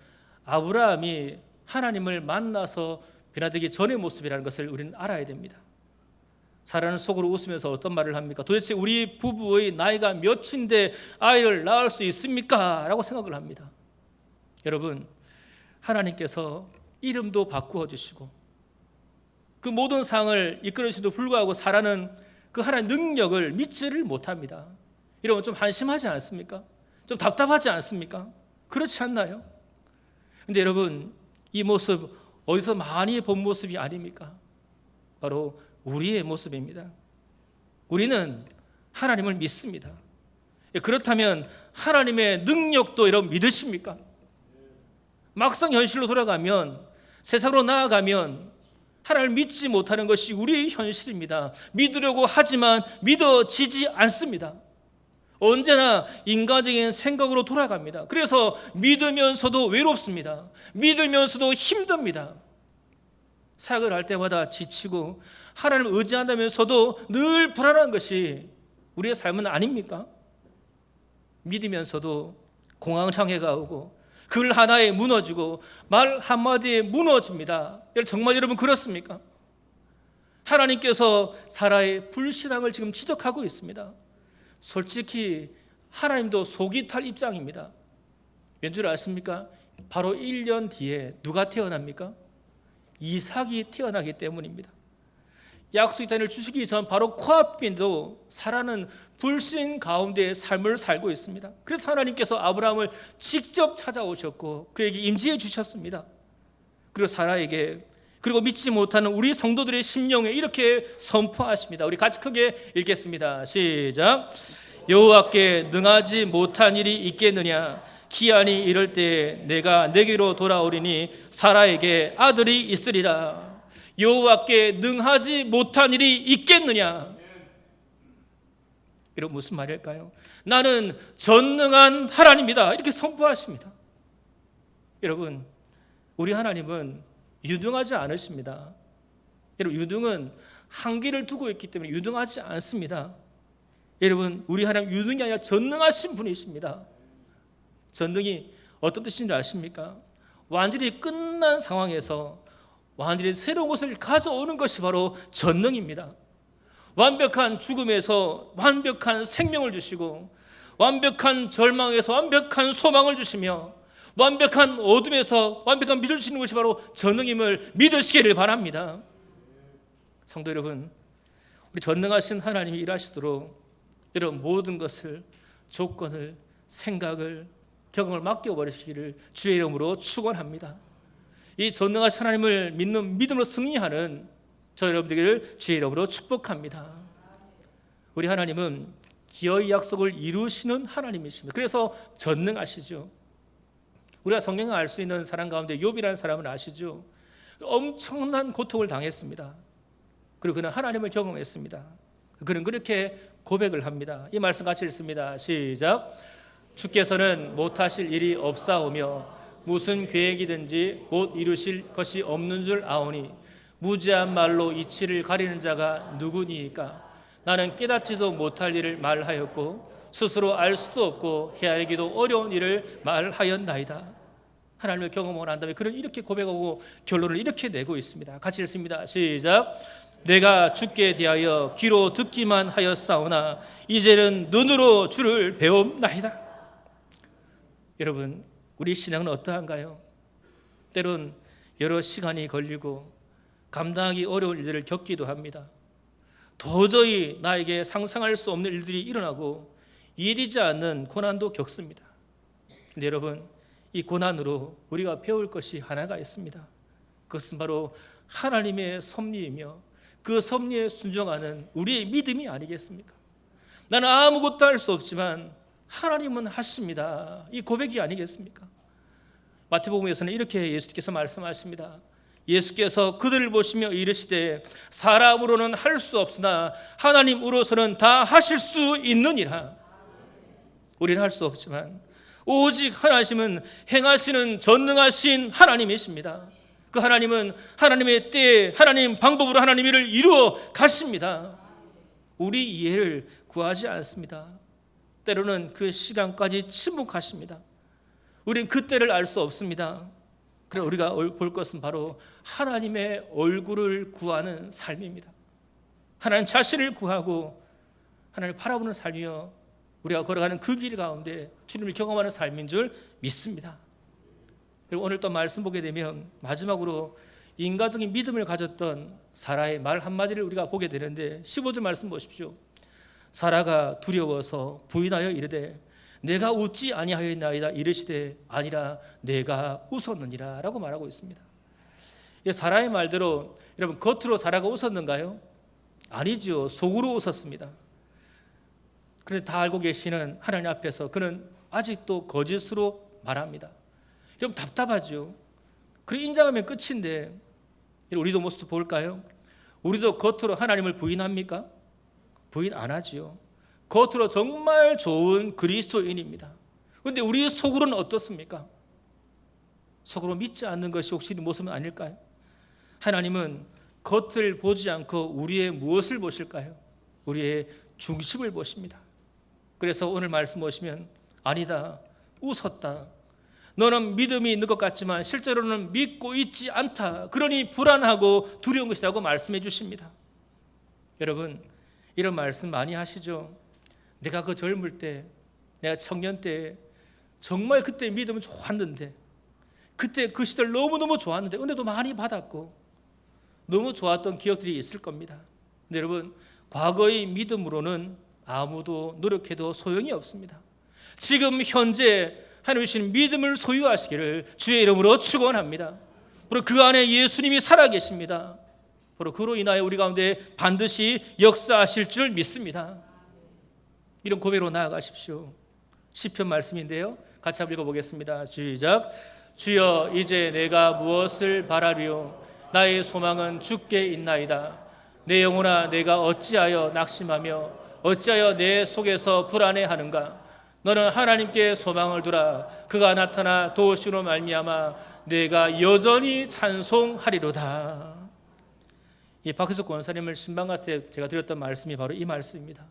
아브라함이 하나님을 만나서 변화되기 전의 모습이라는 것을 우리는 알아야 됩니다. 사라는 속으로 웃으면서 어떤 말을 합니까? 도대체 우리 부부의 나이가 몇인데 아이를 낳을 수 있습니까? 라고 생각을 합니다. 여러분, 하나님께서 이름도 바꾸어 주시고 그 모든 상황을 이끌어주셔도 불구하고 사라는 그 하나님의 능력을 믿지를 못합니다. 여러분, 좀 한심하지 않습니까? 좀 답답하지 않습니까? 그렇지 않나요? 근데 여러분, 이 모습 어디서 많이 본 모습이 아닙니까? 바로 우리의 모습입니다. 우리는 하나님을 믿습니다. 그렇다면 하나님의 능력도 여러분 믿으십니까? 막상 현실로 돌아가면, 세상으로 나아가면 하나님을 믿지 못하는 것이 우리의 현실입니다. 믿으려고 하지만 믿어지지 않습니다. 언제나 인간적인 생각으로 돌아갑니다. 그래서 믿으면서도 외롭습니다. 믿으면서도 힘듭니다. 사역을 할 때마다 지치고 하나님을 의지한다면서도 늘 불안한 것이 우리의 삶은 아닙니까? 믿으면서도 공황장애가 오고 글 하나에 무너지고 말 한마디에 무너집니다. 정말 여러분 그렇습니까? 하나님께서 사라의 불신앙을 지금 지적하고 있습니다. 솔직히 하나님도 속이 탈 입장입니다. 왠줄 아십니까? 바로 1년 뒤에 누가 태어납니까? 이삭이 태어나기 때문입니다. 약속의 자녀를 주시기 전 바로 코앞인데도 사라는 불신 가운데 삶을 살고 있습니다. 그래서 하나님께서 아브라함을 직접 찾아오셨고 그에게 임재해 주셨습니다. 그리고 사라에게, 그리고 믿지 못하는 우리 성도들의 심령에 이렇게 선포하십니다. 우리 같이 크게 읽겠습니다. 시작. 여호와께 능하지 못한 일이 있겠느냐? 기한이 이를 때 내가 내게로 돌아오리니 사라에게 아들이 있으리라. 여호와께 능하지 못한 일이 있겠느냐? 이런 무슨 말일까요? 나는 전능한 하나님이다, 이렇게 선포하십니다. 여러분, 우리 하나님은 유능하지 않으십니다. 여러분, 유능은 한계를 두고 있기 때문에 유능하지 않습니다. 여러분, 우리 하나님 유능이 아니라 전능하신 분이십니다. 전능이 어떤 뜻인지 아십니까? 완전히 끝난 상황에서 완전히 새로운 것을 가져오는 것이 바로 전능입니다. 완벽한 죽음에서 완벽한 생명을 주시고, 완벽한 절망에서 완벽한 소망을 주시며, 완벽한 어둠에서 완벽한 빛을 주시는 것이 바로 전능임을 믿으시기를 바랍니다. 성도 여러분, 우리 전능하신 하나님이 일하시도록 이런 모든 것을, 조건을, 생각을, 경험을 맡겨버리시기를 주의 이름으로 축원합니다. 이 전능하신 하나님을 믿는 믿음으로 승리하는 저 여러분들을 주의 이름으로 축복합니다. 우리 하나님은 기어이 약속을 이루시는 하나님이십니다. 그래서 전능하시죠. 우리가 성경을 알 수 있는 사람 가운데 욥이라는 사람은 아시죠? 엄청난 고통을 당했습니다. 그리고 그는 하나님을 경험했습니다. 그는 그렇게 고백을 합니다. 이 말씀 같이 읽습니다. 시작. 주께서는 못하실 일이 없사오며 무슨 계획이든지 못 이루실 것이 없는 줄 아오니 무지한 말로 이치를 가리는 자가 누구니이까? 나는 깨닫지도 못할 일을 말하였고 스스로 알 수도 없고 헤아리기도 어려운 일을 말하였나이다. 하나님을 경험을 한 다음에 그는 이렇게 고백하고 결론을 이렇게 내고 있습니다. 같이 읽습니다. 시작. 내가 주께 대하여 귀로 듣기만 하였사오나 이제는 눈으로 주를 배움나이다. 여러분, 우리 신앙은 어떠한가요? 때론 여러 시간이 걸리고 감당하기 어려운 일들을 겪기도 합니다. 도저히 나에게 상상할 수 없는 일들이 일어나고 이해되지 않는 고난도 겪습니다. 근데 여러분, 이 고난으로 우리가 배울 것이 하나가 있습니다. 그것은 바로 하나님의 섭리이며 그 섭리에 순종하는 우리의 믿음이 아니겠습니까? 나는 아무것도 할 수 없지만 하나님은 하십니다. 이 고백이 아니겠습니까? 마태복음에서는 이렇게 예수께서 말씀하십니다. 예수께서 그들을 보시며 이르시되 사람으로는 할 수 없으나 하나님으로서는 다 하실 수 있느니라. 우리는 할 수 없지만 오직 하나님은 행하시는 전능하신 하나님이십니다. 그 하나님은 하나님의 때에 하나님 방법으로 하나님 일을 이루어 가십니다. 우리 이해를 구하지 않습니다. 때로는 그 시간까지 침묵하십니다. 우리는 그 때를 알 수 없습니다. 그러나 우리가 볼 것은 바로 하나님의 얼굴을 구하는 삶입니다. 하나님 자신을 구하고 하나님을 바라보는 삶이요, 우리가 걸어가는 그 길 가운데 주님을 경험하는 삶인 줄 믿습니다. 그리고 오늘 또 말씀 보게 되면 마지막으로 인간적인 믿음을 가졌던 사라의 말 한마디를 우리가 보게 되는데 15절 말씀 보십시오. 사라가 두려워서 부인하여 이르되 내가 웃지 아니하였나이다 이르시되 아니라 내가 웃었느니라 라고 말하고 있습니다. 사라의 말대로 여러분, 겉으로 사라가 웃었는가요? 아니죠. 속으로 웃었습니다. 그런데 다 알고 계시는 하나님 앞에서 그는 아직도 거짓으로 말합니다. 여러분, 답답하죠. 그래 인정하면 끝인데 우리도 모습도 볼까요? 우리도 겉으로 하나님을 부인합니까? 부인 안 하지요. 겉으로 정말 좋은 그리스도인입니다. 그런데 우리 속으로는 어떻습니까? 속으로 믿지 않는 것이 혹시 우리 모습은 아닐까요? 하나님은 겉을 보지 않고 우리의 무엇을 보실까요? 우리의 중심을 보십니다. 그래서 오늘 말씀 보시면 아니다, 웃었다, 너는 믿음이 있는 것 같지만 실제로는 믿고 있지 않다, 그러니 불안하고 두려운 것이라고 말씀해 주십니다. 여러분, 이런 말씀 많이 하시죠? 내가 그 젊을 때, 내가 청년 때 정말 그때 믿음은 좋았는데, 그때 그 시절 너무너무 좋았는데 은혜도 많이 받았고 너무 좋았던 기억들이 있을 겁니다. 근데 여러분, 과거의 믿음으로는 아무도 노력해도 소용이 없습니다. 지금 현재 하나님 주신 믿음을 소유하시기를 주의 이름으로 축원합니다. 바로 그 안에 예수님이 살아계십니다. 바로 그로 인하여 우리 가운데 반드시 역사하실 줄 믿습니다. 이런 고백으로 나아가십시오. 시편 말씀인데요, 같이 한번 읽어보겠습니다. 시작. 주여 이제 내가 무엇을 바라리요? 나의 소망은 주께 있나이다. 내 영혼아 내가 어찌하여 낙심하며 어찌하여 내 속에서 불안해하는가? 너는 하나님께 소망을 두라. 그가 나타나 도우시로 말미암아 내가 여전히 찬송하리로다. 이 박혜숙 권사님을 신방 갔을 때 제가 드렸던 말씀이 바로 이 말씀입니다.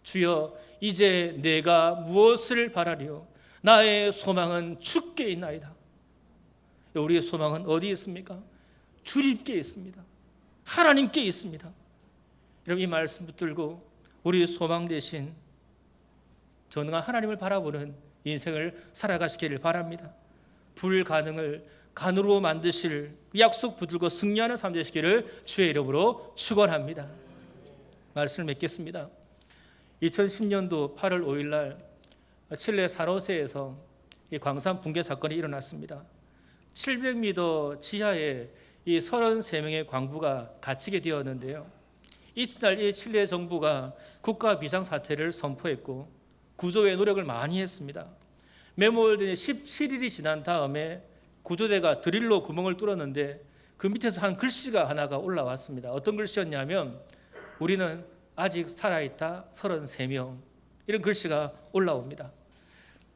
주여 이제 내가 무엇을 바라리요? 나의 소망은 주께 있나이다. 우리의 소망은 어디에 있습니까? 주님께 있습니다. 하나님께 있습니다. 여러분, 이 말씀 붙들고 우리의 소망 대신 전능한 하나님을 바라보는 인생을 살아가시기를 바랍니다. 불가능을 가능으로 만드실 그 약속 붙들고 승리하는 삶 되시기를 주의 이름으로 축원합니다. 말씀을 맺겠습니다. 2010년도 8월 5일 날 칠레 산호세에서 이 광산 붕괴 사건이 일어났습니다. 700m 지하에 이 33명의 광부가 갇히게 되었는데요. 이튿날 이 칠레 정부가 국가 비상사태를 선포했고 구조의 노력을 많이 했습니다. 매몰된 17일이 지난 다음에 구조대가 드릴로 구멍을 뚫었는데 그 밑에서 한 글씨가 하나가 올라왔습니다. 어떤 글씨였냐면 우리는 아직 살아있다 33명, 이런 글씨가 올라옵니다.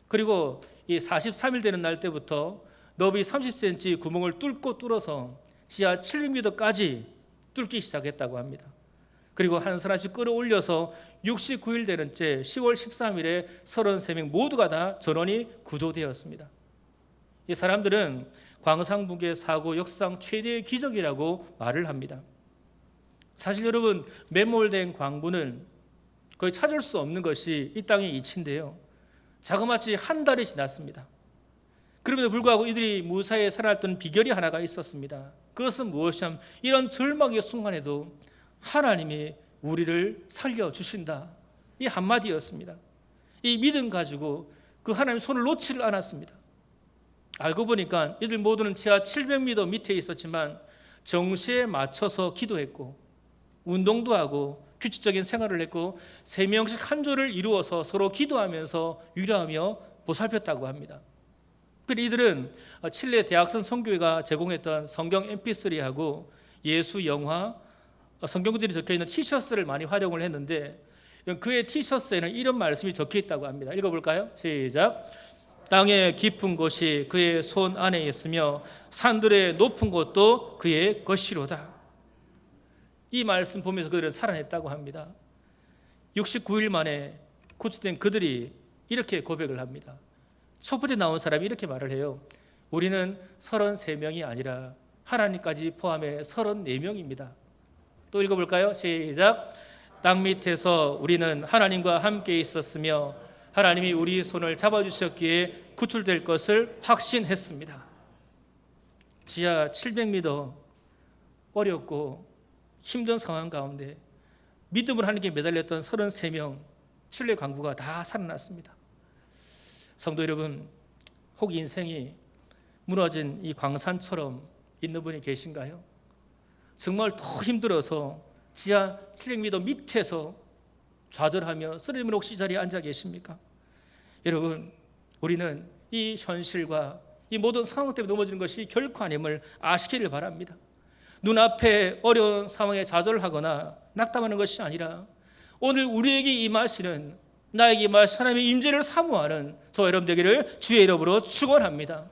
그리고 이 43일 되는 날 때부터 너비 30cm 구멍을 뚫어서 지하 700m까지 뚫기 시작했다고 합니다. 그리고 한 사람씩 끌어올려서 69일 되는 째 10월 13일에 33명 모두가 다 전원이 구조되었습니다. 이 사람들은 광산붕괴 사고 역사상 최대의 기적이라고 말을 합니다. 사실 여러분, 매몰된 광부는 거의 찾을 수 없는 것이 이 땅의 이치인데요, 자그마치 한 달이 지났습니다. 그럼에도 불구하고 이들이 무사히 살아났던 비결이 하나가 있었습니다. 그것은 무엇이냐면 이런 절망의 순간에도 하나님이 우리를 살려주신다, 이 한마디였습니다. 이 믿음 가지고 그 하나님의 손을 놓지를 않았습니다. 알고 보니까 이들 모두는 지하 700m 밑에 있었지만 정시에 맞춰서 기도했고 운동도 하고 규칙적인 생활을 했고 3명씩 한 조를 이루어서 서로 기도하면서 위로하며 보살폈다고 합니다. 그리고 이들은 칠레 대학생 선교회가 제공했던 성경 MP3하고 예수 영화, 성경구절이 적혀있는 티셔츠를 많이 활용을 했는데 그의 티셔츠에는 이런 말씀이 적혀있다고 합니다. 읽어볼까요? 시작. 땅의 깊은 곳이 그의 손 안에 있으며 산들의 높은 곳도 그의 것이로다. 이 말씀 보면서 그들은 살아냈다고 합니다. 69일 만에 구출된 그들이 이렇게 고백을 합니다. 첫 번째 나온 사람이 이렇게 말을 해요. 우리는 33명이 아니라 하나님까지 포함해 34명입니다. 또 읽어볼까요? 시작. 땅 밑에서 우리는 하나님과 함께 있었으며 하나님이 우리 손을 잡아주셨기에 구출될 것을 확신했습니다. 지하 700m 어렵고 힘든 상황 가운데 믿음을 하나님께 매달렸던 33명 칠레 광부가 다 살아났습니다. 성도 여러분, 혹 인생이 무너진 이 광산처럼 있는 분이 계신가요? 정말 더 힘들어서 지하 700m 밑에서 좌절하며 쓰러짐을 혹시 이 자리에 앉아 계십니까? 여러분, 우리는 이 현실과 이 모든 상황 때문에 넘어지는 것이 결코 아님을 아시기를 바랍니다. 눈앞에 어려운 상황에 좌절하거나 낙담하는 것이 아니라 오늘 우리에게 임하시는, 나에게 임하신 하나님의 임재를 사모하는 저 여러분 되기를 주의 이름으로 축원합니다.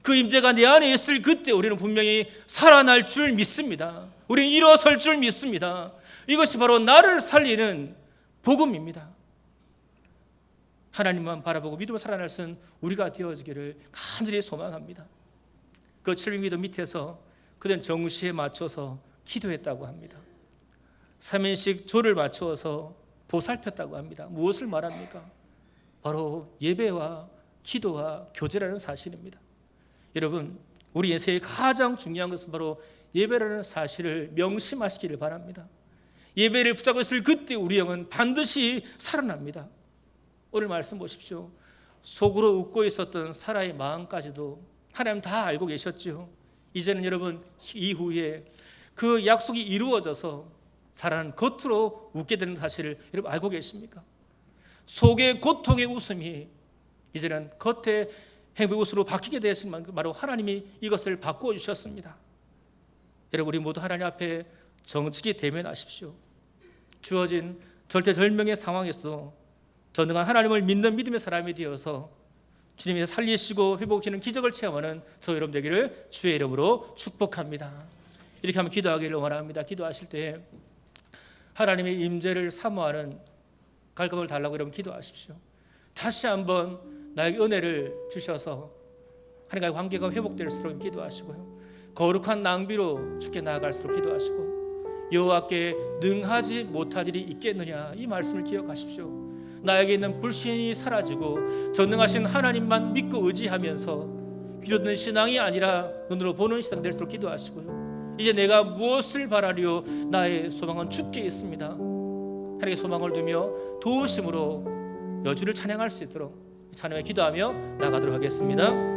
그 임재가 내 안에 있을 그때 우리는 분명히 살아날 줄 믿습니다. 우리는 일어설 줄 믿습니다. 이것이 바로 나를 살리는 복음입니다. 하나님만 바라보고 믿음으로 살아날 수 있는 우리가 되어지기를 간절히 소망합니다. 그 700m 밑에서 그들은 정시에 맞춰서 기도했다고 합니다. 3인씩 조를 맞추어서 보살폈다고 합니다. 무엇을 말합니까? 바로 예배와 기도와 교제라는 사실입니다. 여러분, 우리 인생의 가장 중요한 것은 바로 예배라는 사실을 명심하시기를 바랍니다. 예배를 붙잡고 있을 그때 우리 영은 반드시 살아납니다. 오늘 말씀 보십시오. 속으로 웃고 있었던 사라의 마음까지도 하나님 다 알고 계셨죠. 이제는 여러분, 이후에 그 약속이 이루어져서 사라는 겉으로 웃게 되는 사실을 여러분 알고 계십니까? 속의 고통의 웃음이 이제는 겉의 행복의 웃음으로 바뀌게 되었을 만큼 바로 하나님이 이것을 바꾸어 주셨습니다. 여러분, 우리 모두 하나님 앞에 정직히 대면하십시오. 주어진 절대절명의 상황에서도 전능한 하나님을 믿는 믿음의 사람이 되어서 주님이 살리시고 회복시키는 기적을 체험하는 저 여러분 되기를 주의 이름으로 축복합니다. 이렇게 하면 기도하기를 원합니다. 기도하실 때 하나님의 임재를 사모하는 갈급을 달라고 여러분 기도하십시오. 다시 한번 나에게 은혜를 주셔서 하나님과의 관계가 회복될수록 기도하시고요. 거룩한 낭비로 주께 나아갈수록 기도하시고 여호와께 능하지 못할 일이 있겠느냐, 이 말씀을 기억하십시오. 나에게 있는 불신이 사라지고 전능하신 하나님만 믿고 의지하면서 귀로 듣는 신앙이 아니라 눈으로 보는 신앙 될수록 기도하시고요. 이제 내가 무엇을 바라리요? 나의 소망은 주께 있습니다. 하나님의 소망을 두며 도우심으로 여주를 찬양할 수 있도록 찬양에 기도하며 나가도록 하겠습니다.